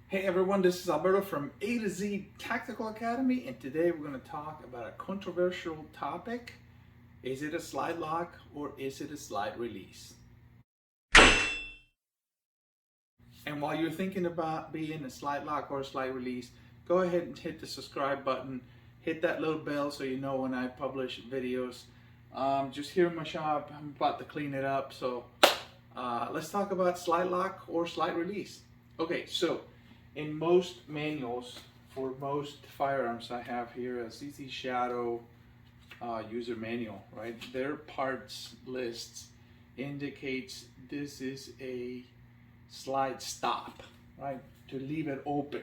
Hey everyone, this is Alberto from A to Z Tactical Academy, and today we're going to talk about a controversial topic. Is it a slide lock or is it a slide release? And while you're thinking about being a slide lock or a slide release, go ahead and hit the subscribe button, hit that little bell so you know when I publish videos. Just here in my shop, I'm about to clean it up, so let's talk about slide lock or slide release. Okay, so in most manuals for most firearms, I have here a CZ Shadow user manual, right? Their parts lists indicates this is a slide stop, right? To leave it open.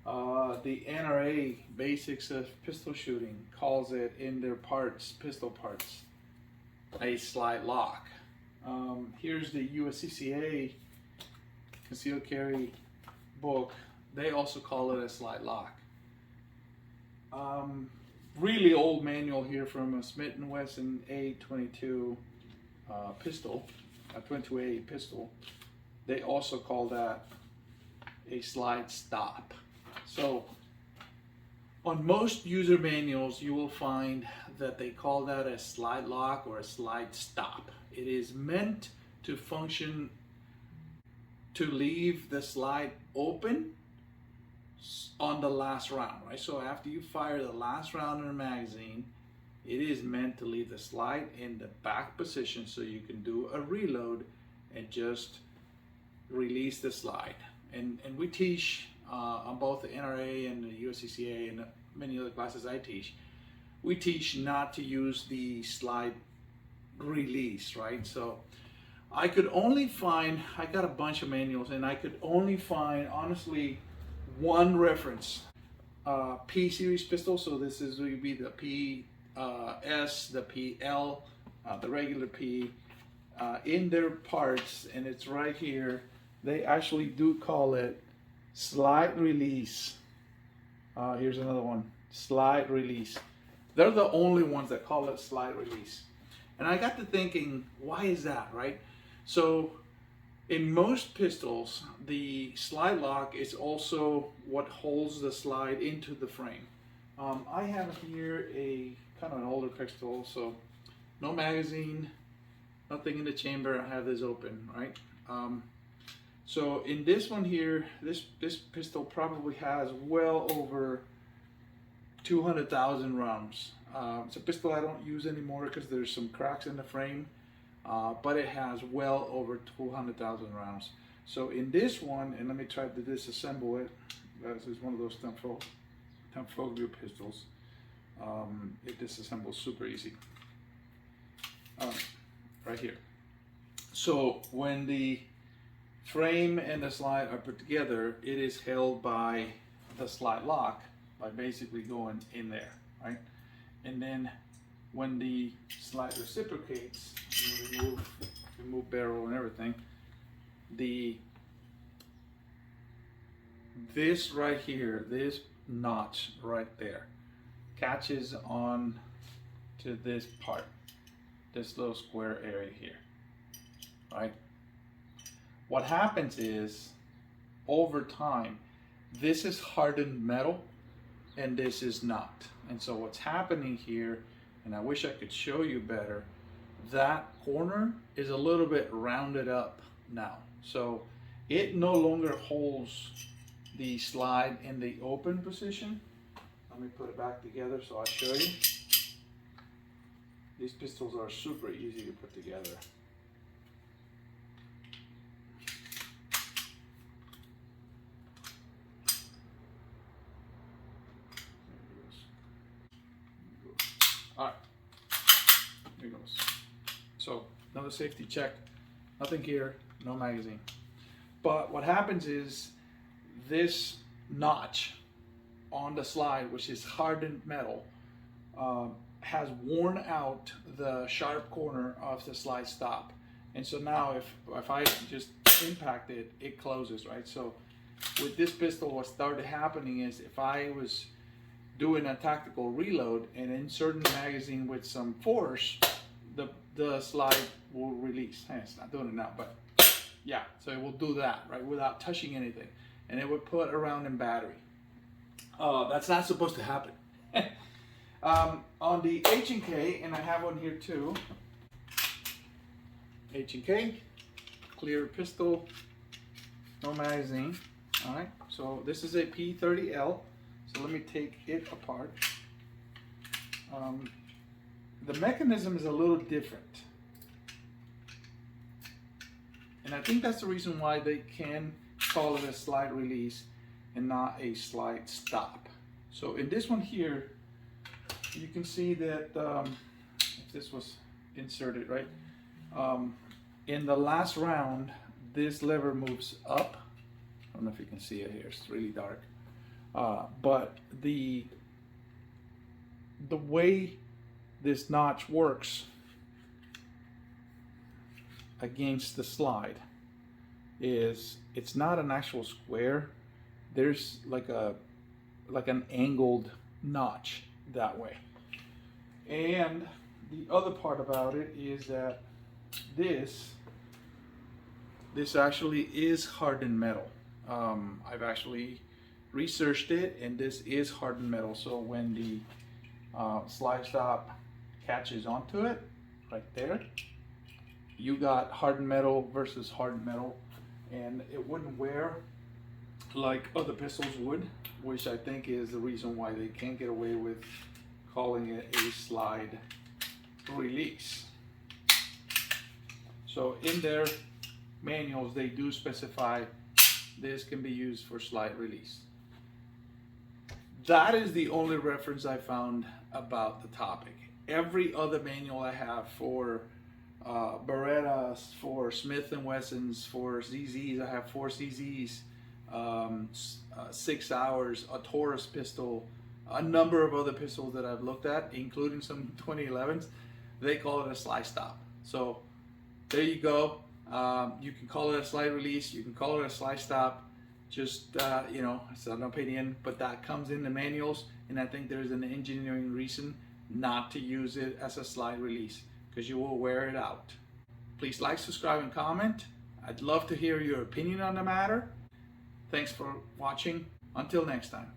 The NRA Basics of Pistol Shooting calls it in their parts, pistol parts, a slide lock. Here's the USCCA Concealed Carry book. They also call it a slide lock. Really old manual here from a Smith & Wesson A22 pistol, a 22A pistol. They also call that a slide stop. So on most user manuals, you will find that they call that a slide lock or a slide stop. It is meant to function to leave the slide open on the last round, right? So after you fire the last round in a magazine, it is meant to leave the slide in the back position so you can do a reload and just release the slide. And we teach on both the NRA and the USCCA and many other classes I teach, we teach not to use the slide release, right? So I could only find, I got a bunch of manuals, and I could only find, honestly, one reference. P series pistol, so this is would be the PS, the PL, the regular P, in their parts, and it's right here. They actually do call it slide release. Here's another one, slide release. They're the only ones that call it slide release. And I got to thinking, why is that, right? So in most pistols, the slide lock is also what holds the slide into the frame. I have here a kind of an older pistol, so no magazine, nothing in the chamber. I have this open, right? So in this one here, this pistol probably has well over 200,000 rounds. It's a pistol I don't use anymore because there's some cracks in the frame. But it has well over 200,000 rounds. So in this one, and let me try to disassemble it. This is one of those Tanfoglio pistols. It disassembles super easy. Right here. So when the frame and the slide are put together, it is held by the slide lock by basically going in there, right? And then when the slide reciprocates, you remove barrel and everything, this right here, this notch right there, catches on to this part, this little square area here, right? What happens is, over time, this is hardened metal and this is not. And so what's happening here, and I wish I could show you better, that corner is a little bit rounded up now. So it no longer holds the slide in the open position. Let me put it back together so I'll show you. These pistols are super easy to put together. All right, here goes. So another safety check, nothing here, no magazine. But what happens is this notch on the slide, which is hardened metal, has worn out the sharp corner of the slide stop. And so now if I just impact it, it closes, right? So with this pistol, what started happening is if I was doing a tactical reload and inserting the magazine with some force, the slide will release. Hey, it's not doing it now, but yeah, so it will do that, right, without touching anything. and it would put a round in battery. That's not supposed to happen. On the H&K, and I have one here too, H&K, clear pistol, no magazine. All right, so this is a P30L, so let me take it apart. The mechanism is a little different, and I think that's the reason why they can call it a slide release and not a slide stop. So in this one here, you can see that if this was inserted right, in the last round, this lever moves up. I don't know if you can see it here, it's really dark. But the way this notch works against the slide is it's not an actual square. There's like an angled notch that way. And the other part about it is that this actually is hardened metal. I've actually researched it, and this is hardened metal. So when the slide stop catches onto it, right there, you got hardened metal versus hardened metal, and it wouldn't wear like other pistols would, which I think is the reason why they can't get away with calling it a slide release. So in their manuals, they do specify this can be used for slide release. That is the only reference I found about the topic. Every other manual I have for Berettas, for Smith & Wessons, for ZZs, I have 4 CZs, 6 hours, a Taurus pistol, a number of other pistols that I've looked at, including some 2011s, they call it a slide stop. So there you go. You can call it a slide release, you can call it a slide stop. Just, you know, it's an opinion, but that comes in the manuals, and I think there's an engineering reason not to use it as a slide release, because you will wear it out. Please like, subscribe, and comment. I'd love to hear your opinion on the matter. Thanks for watching. Until next time.